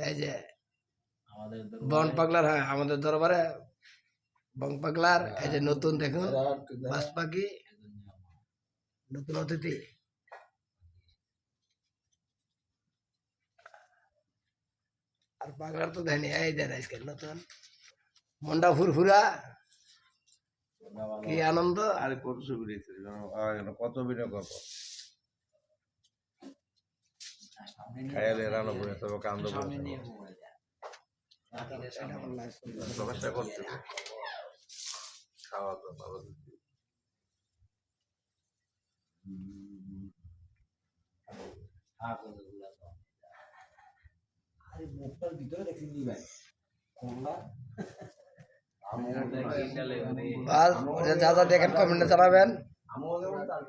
এই যে আমাদের বন পাগলার, হ্যাঁ আমাদের দরবারে বন পাগলার এই যে নতুন দেখুন বাস পাখি, নতুন অতিথি। আর পাগলার তো দেয়নি, এই দেন আজকে নতুন মন্ডা ফুরফুরা, কি আনন্দ। আরে কত ছবি দেখছি, কত ভিডিও কত খায়ালে রান্না করে তবে কান্দ প্রকাশটা করতে খাওয়া তো ভালো। আরে মুখটার ভিতরে দেখি নি ভাই কোনটা যা যা দেখেন কমেন্টে জানাবেন। আমও যেমন তার